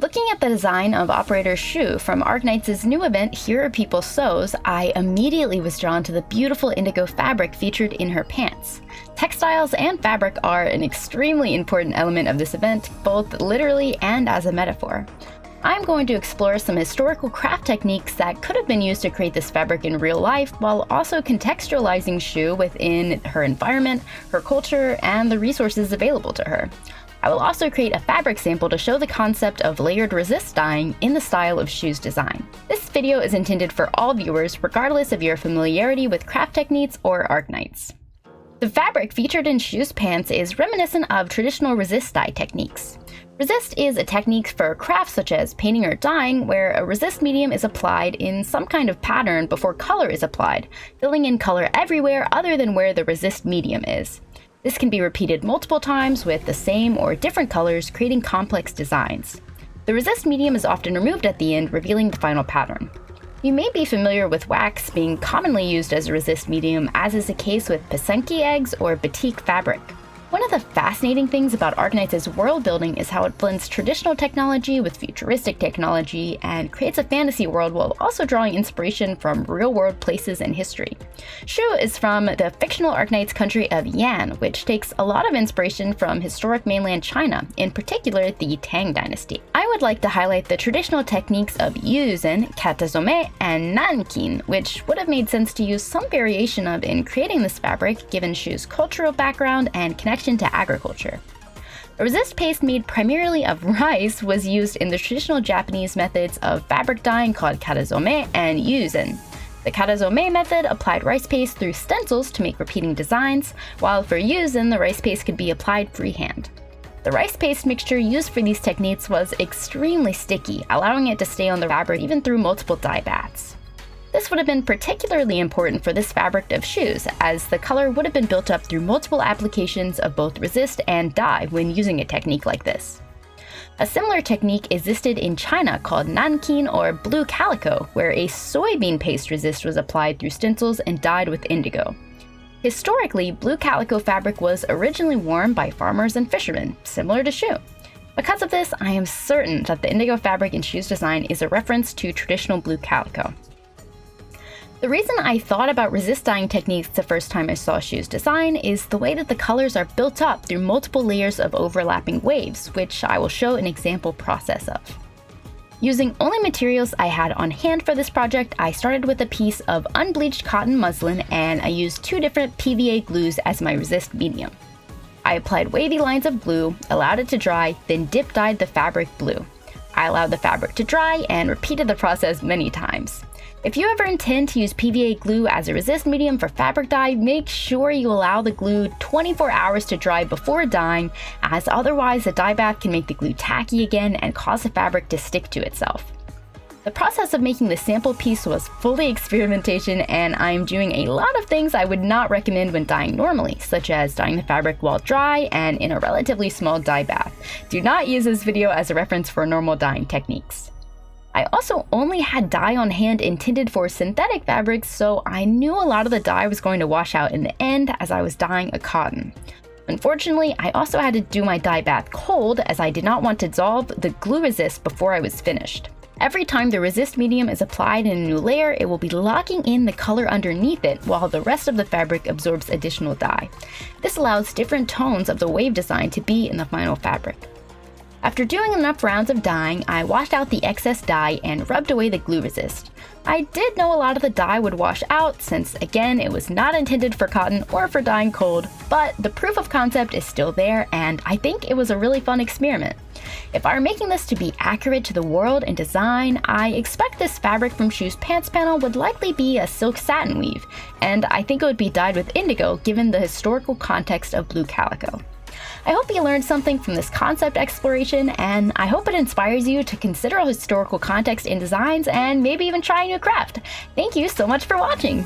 Looking at the design of Operator Shu from Arknight's new event Here Are People Sews, I immediately was drawn to the beautiful indigo fabric featured in her pants. Textiles and fabric are an extremely important element of this event, both literally and as a metaphor. I'm going to explore some historical craft techniques that could have been used to create this fabric in real life, while also contextualizing Shu within her environment, her culture, and the resources available to her. I will also create a fabric sample to show the concept of layered resist dyeing in the style of Shu's design. This video is intended for all viewers, regardless of your familiarity with craft techniques or Arknights. The fabric featured in Shu's pants is reminiscent of traditional resist dye techniques. Resist is a technique for crafts such as painting or dyeing, where a resist medium is applied in some kind of pattern before color is applied, filling in color everywhere other than where the resist medium is. This can be repeated multiple times with the same or different colors, creating complex designs. The resist medium is often removed at the end, revealing the final pattern. You may be familiar with wax being commonly used as a resist medium, as is the case with Pasenki eggs or batik fabric. One of the fascinating things about Arknight's world building is how it blends traditional technology with futuristic technology and creates a fantasy world while also drawing inspiration from real-world places and history. Shu is from the fictional Arknight's country of Yan, which takes a lot of inspiration from historic mainland China, in particular the Tang Dynasty. I would like to highlight the traditional techniques of Yuuzhen, Katazome, and Nankin, which would have made sense to use some variation of in creating this fabric given Shu's cultural background and connection to agriculture. A resist paste made primarily of rice was used in the traditional Japanese methods of fabric dyeing called katazome and yuuzhen. The katazome method applied rice paste through stencils to make repeating designs, while for yuuzhen the rice paste could be applied freehand. The rice paste mixture used for these techniques was extremely sticky, allowing it to stay on the fabric even through multiple dye baths. This would have been particularly important for this fabric of Shu's, as the color would have been built up through multiple applications of both resist and dye when using a technique like this. A similar technique existed in China called Nankin or blue calico, where a soybean paste resist was applied through stencils and dyed with indigo. Historically, blue calico fabric was originally worn by farmers and fishermen, similar to Shu. Because of this, I am certain that the indigo fabric in Shu's design is a reference to traditional blue calico. The reason I thought about resist dyeing techniques the first time I saw Shu's design is the way that the colors are built up through multiple layers of overlapping waves, which I will show an example process of. Using only materials I had on hand for this project, I started with a piece of unbleached cotton muslin and I used two different PVA glues as my resist medium. I applied wavy lines of glue, allowed it to dry, then dip dyed the fabric blue. I allowed the fabric to dry and repeated the process many times. If you ever intend to use PVA glue as a resist medium for fabric dye, make sure you allow the glue 24 hours to dry before dyeing, as otherwise the dye bath can make the glue tacky again and cause the fabric to stick to itself. The process of making the sample piece was fully experimentation, and I am doing a lot of things I would not recommend when dyeing normally, such as dyeing the fabric while dry and in a relatively small dye bath. Do not use this video as a reference for normal dyeing techniques. I also only had dye on hand intended for synthetic fabrics, so I knew a lot of the dye was going to wash out in the end as I was dyeing a cotton. Unfortunately, I also had to do my dye bath cold as I did not want to dissolve the glue resist before I was finished. Every time the resist medium is applied in a new layer, it will be locking in the color underneath it while the rest of the fabric absorbs additional dye. This allows different tones of the wave design to be in the final fabric. After doing enough rounds of dyeing, I washed out the excess dye and rubbed away the glue resist. I did know a lot of the dye would wash out since, again, it was not intended for cotton or for dyeing cold, but the proof of concept is still there and I think it was a really fun experiment. If I were making this to be accurate to the world and design, I expect this fabric from Shu's pants panel would likely be a silk satin weave, and I think it would be dyed with indigo given the historical context of blue calico. I hope you learned something from this concept exploration, and I hope it inspires you to consider a historical context in designs and maybe even try a new craft. Thank you so much for watching!